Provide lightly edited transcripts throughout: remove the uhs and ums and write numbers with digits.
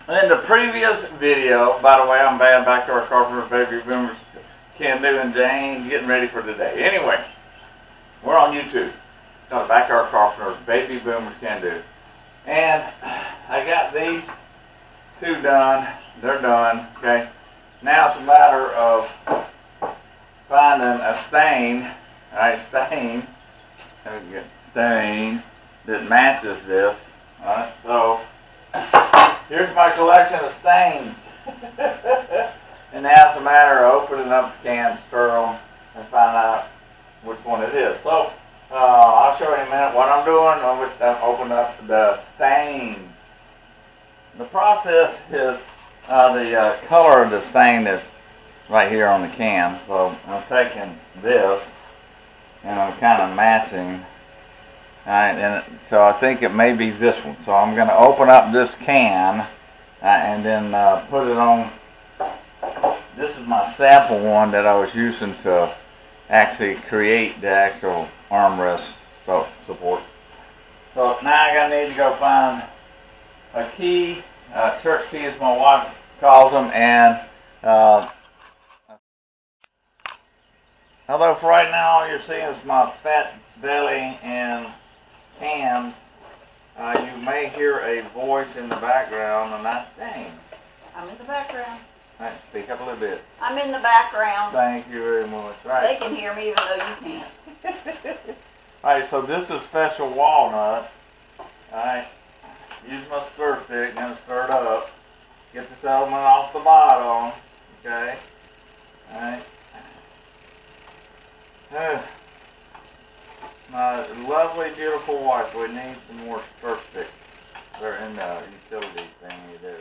In the previous video, by the way, I'm bad back to our Carpenters, Baby Boomers, Can Do, and Jane getting ready for today. Anyway, we're on YouTube. Back to our Carpenters, Baby Boomers, Can Do. And I got these two done. They're done. Okay. Now it's a matter of finding a stain. Alright, stain. Let me get stain that matches this. Alright, so here's my collection of stains. And now it's a matter of opening up the can, stir them, and find out which one it is. So I'll show you in a minute what I'm doing. I'm opening up the stains. The process is the color of the stain is right here on the can. So I'm taking this and I'm kind of matching. Alright, and so I think it may be this one. So I'm going to open up this can and then put it on. This is my sample one that I was using to actually create the actual armrest support. So now I need to go find a key, church key as my wife calls them, and although for right now all you're seeing is my fat belly and hands, you may hear a voice in the background, and that's Jane. I'm in the background. All right, speak up a little bit. I'm in the background. Thank you very much. Right. They can hear me even though you can't. Alright, so this is special walnut. Alright, use my stir stick, gonna stir it up. Get this element off the bottom. Okay. Alright. My lovely, beautiful wife, we need some more stir sticks. They're in the utility thingy there.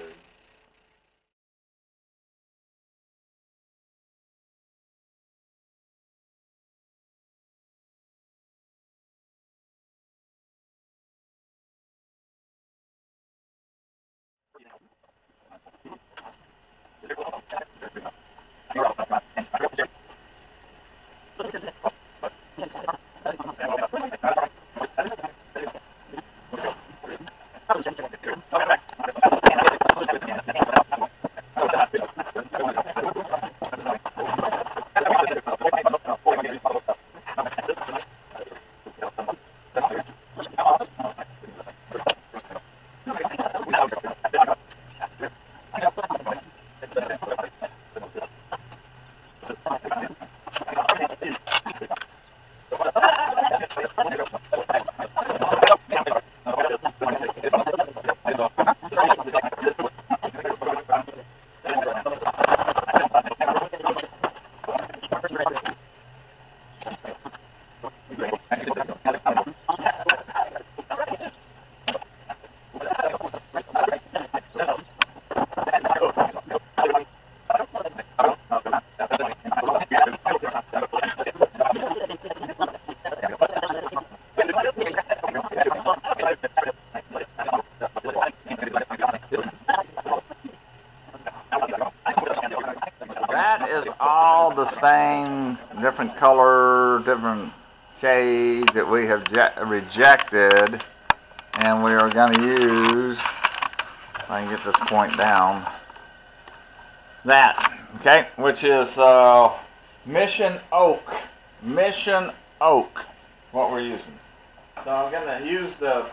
That is all the stains, different color, different shades that we have rejected, and we are going to use, if I can get this point down, that, okay, which is Mission Oak. Mission Oak, what we're using. So I'm going to use the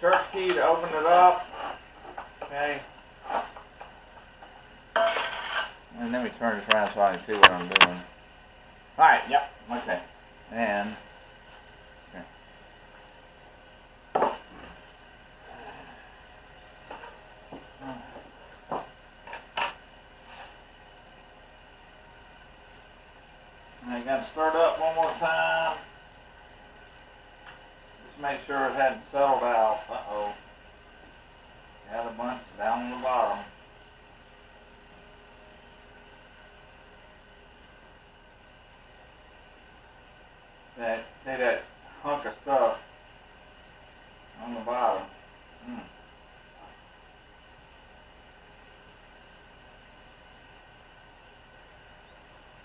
church key to open it up, okay. And let me turn this around so I can see what I'm doing. Alright, yep, okay. And, okay. I got to stir it up one more time. Just make sure it hadn't settled out. Uh-oh. Got a bunch down on the bottom. See that hunk of stuff on the bottom.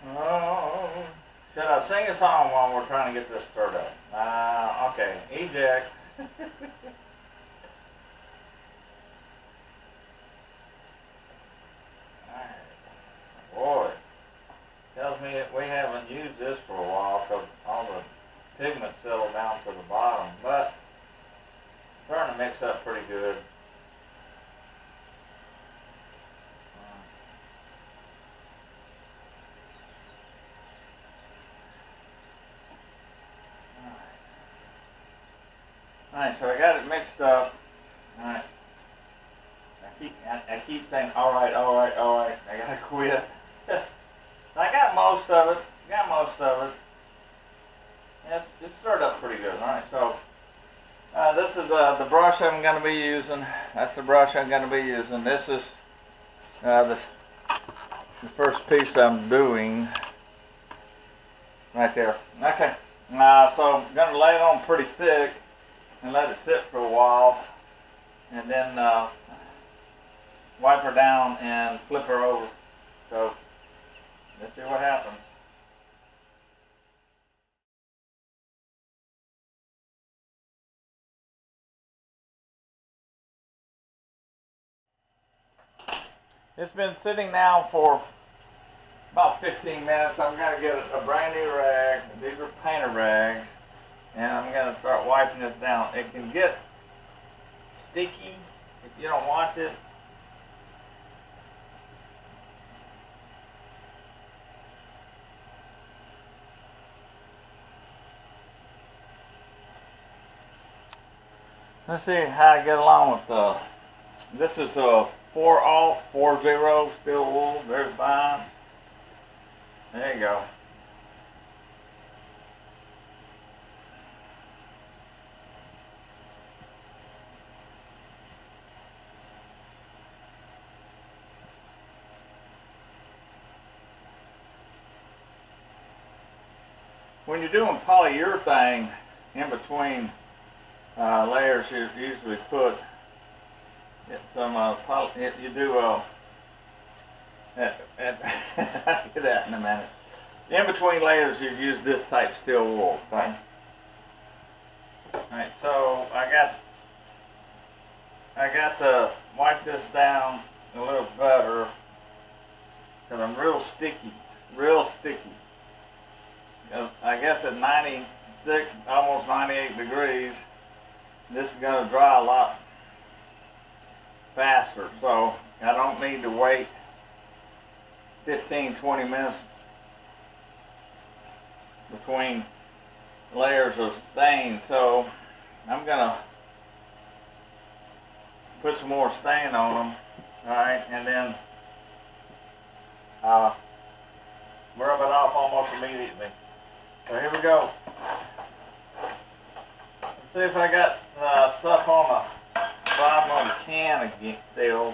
Oh, should I sing a song while we're trying to get this stirred up? Okay, eject. Alright, so I got it mixed up. Alright. I keep saying, alright, I gotta quit. I got most of it. It stirred up pretty good. Alright, so this is the brush I'm going to be using. That's the brush I'm going to be using. This is the first piece I'm doing. Right there. Okay. So I'm going to lay it on pretty thick and let it sit for a while. And then wipe her down and flip her over. So let's see what happens. It's been sitting now for about 15 minutes. I'm going to get a brand new rag. These are painter rags. And I'm going to start wiping this down. It can get sticky if you don't watch it. Let's see how I get along with this is a 4-0 steel wool. There's mine. There you go. When you're doing polyurethane in between layers, you usually put some you do I'll get that in a minute. In between layers, you use this type steel wool. Okay. Alright, so I got to wipe this down a little better because I'm real sticky. I guess at 96, almost 98 degrees, this is going to dry a lot faster, so I don't need to wait 15-20 minutes between layers of stain. So I'm going to put some more stain on them, alright, and then rub it off almost immediately. So here we go. Let's see if I got stuff on the bottom of the can again still.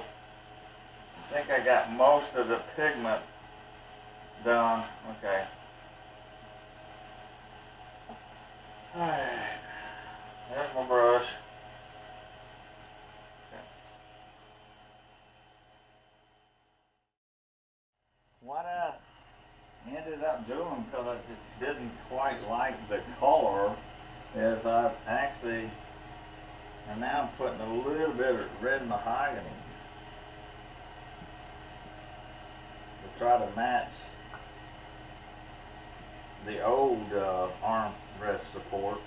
I think I got most of the pigment done. Okay. Alright. There's my brush. Okay. What I ended up doing, because I just didn't quite like the color, is I've actually, and now I'm putting a little bit of red mahogany to try to match the old armrest support.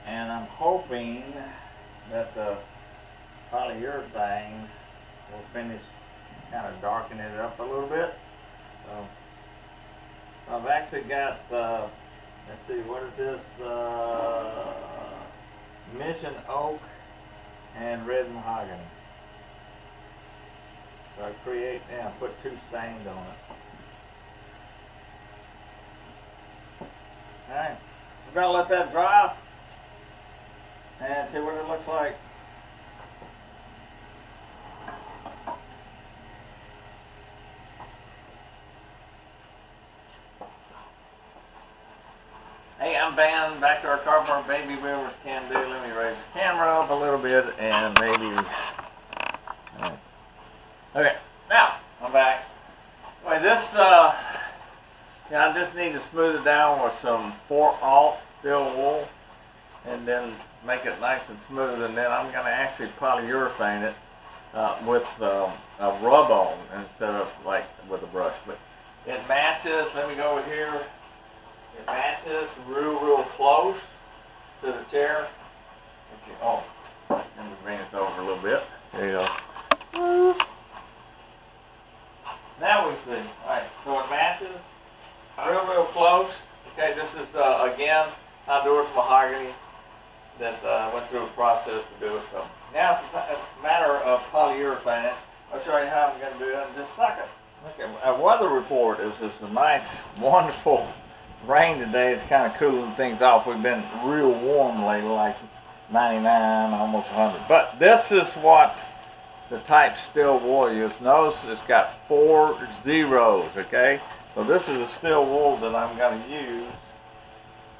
And I'm hoping that the polyurethane will finish kind of darkening it up a little bit. So I've actually got, let's see, what is this? Mission oak and red mahogany. So I put 2 stains on it. Alright, we're going to let that dry and see what it looks like. Hey, I'm Van, back to our Carpenter Baby Boomers Can Do. Let me raise the camera up a little bit and maybe... Okay, now, I'm back. Anyway, this, I just need to smooth it down with some 4-0 steel wool and then make it nice and smooth, and then I'm going to actually polyurethane it with a rub-on instead of like with a brush. But it matches, let me go over here, it matches real close to the chair. Okay, oh, let me bring it over a little bit. There you go. Now we see. Alright, so it matches real close. Okay, this is again Honduras mahogany that went through a process to do it. So now it's a matter of polyurethane. I'll show you how I'm going to do it in just a second. Okay, our weather report is just a nice, wonderful rain today. It's kind of cooling things off. We've been real warm lately, like 99, almost 100. But this is what the type steel wool is. Notice it's got 4 zeros, okay? So this is a steel wool that I'm going to use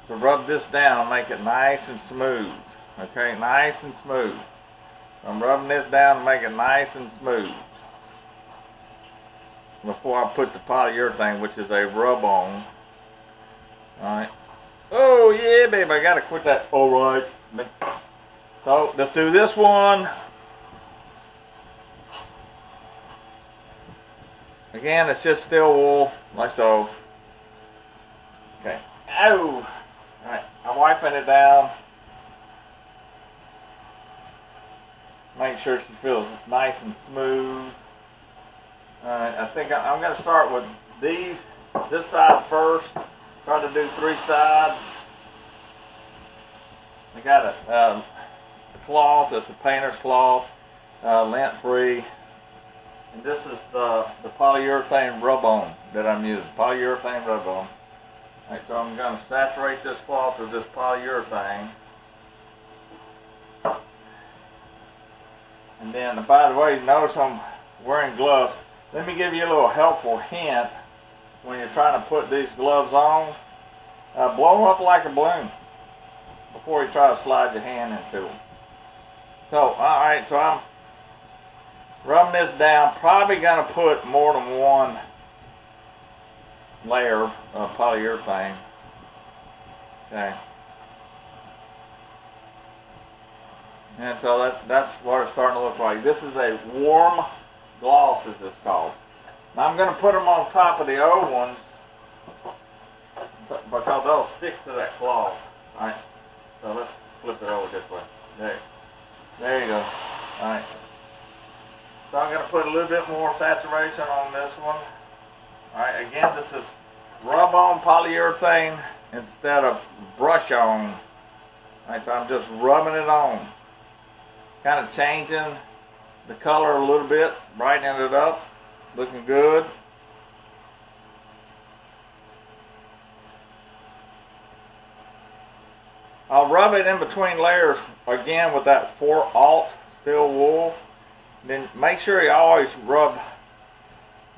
to rub this down, make it nice and smooth. Okay, nice and smooth. I'm rubbing this down to make it nice and smooth before I put the polyurethane, which is a rub-on. Alright. Oh yeah, babe, I gotta quit that. Alright. So let's do this one. Again, it's just steel wool, like so. Okay. Oh! Alright, I'm wiping it down. Make sure she feels nice and smooth. Alright, I think I'm going to start with this side first. Try to do 3 sides. I got a cloth, it's a painter's cloth, lint-free. And this is the polyurethane rub-on that I'm using, polyurethane rub-on. Alright, so I'm going to saturate this cloth with this polyurethane. And then, by the way, notice I'm wearing gloves. Let me give you a little helpful hint when you're trying to put these gloves on. Blow them up like a balloon before you try to slide your hand into them. So, alright, so I'm rubbing this down. Probably going to put more than 1 layer of polyurethane. Okay. And so that's what it's starting to look like. This is a warm gloss, as it's called. Now I'm going to put them on top of the old ones because they'll stick to that cloth. Alright, so let's flip it over this way. There you go. Alright. So I'm going to put a little bit more saturation on this one. Alright, again, this is rub-on polyurethane instead of brush-on. Alright, so I'm just rubbing it on. Kind of changing the color a little bit, brightening it up, looking good. I'll rub it in between layers again with that 4-aught steel wool. Then make sure you always rub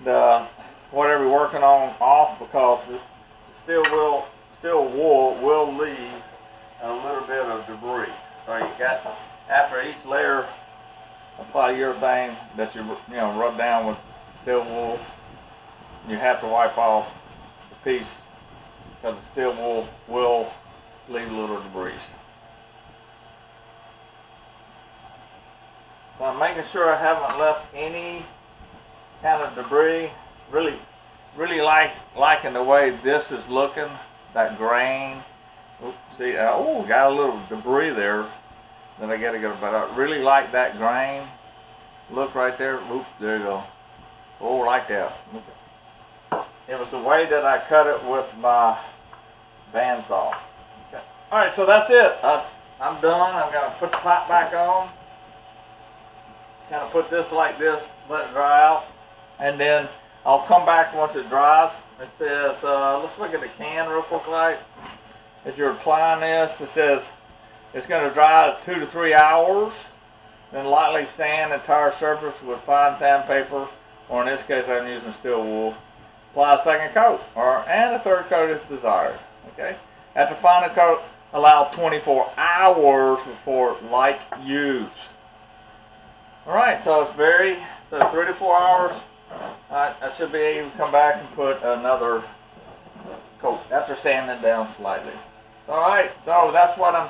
the whatever you're working on off, because the steel wool will leave a little bit of debris. So you got, after each layer of polyurethane that you rub down with steel wool, you have to wipe off the piece because the steel wool will leave a little debris. So I'm making sure I haven't left any kind of debris. Really liking the way this is looking, that grain. Oops, see, oh, got a little debris there. Then I gotta go, but I really like that grain. Look right there. Oops, there you go. Oh, like that. It was the way that I cut it with my bandsaw. Okay. All right, so that's it. I'm done. I'm gonna put the pot back on. Kind of put this like this, let it dry out, and then I'll come back once it dries. It says, let's look at the can real quick, like. If you're applying this, it says it's going to dry 2 to 3 hours. Then lightly sand the entire surface with fine sandpaper, or in this case I'm using steel wool. Apply a second coat, and a third coat if desired. Okay. After final coat, allow 24 hours before light use. Alright, so it's 3 to 4 hours. I should be able to come back and put another coat after sanding it down slightly. Alright, so that's what I'm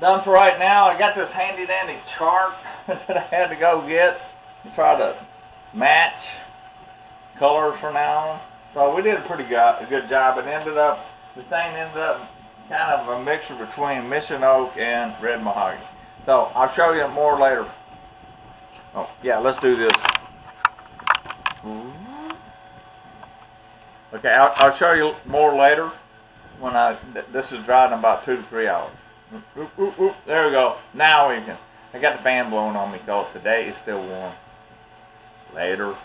done for right now. I got this handy dandy chart that I had to go get to try to match colors for now. So we did a pretty good job. The thing ended up kind of a mixture between mission oak and red mahogany. So I'll show you more later. Oh yeah, let's do this. Okay, I'll show you more later when this is dried in about 2 to 3 hours. Oop, oop, oop. There we go. Now we can. I got the fan blowing on me because today is still warm. Later.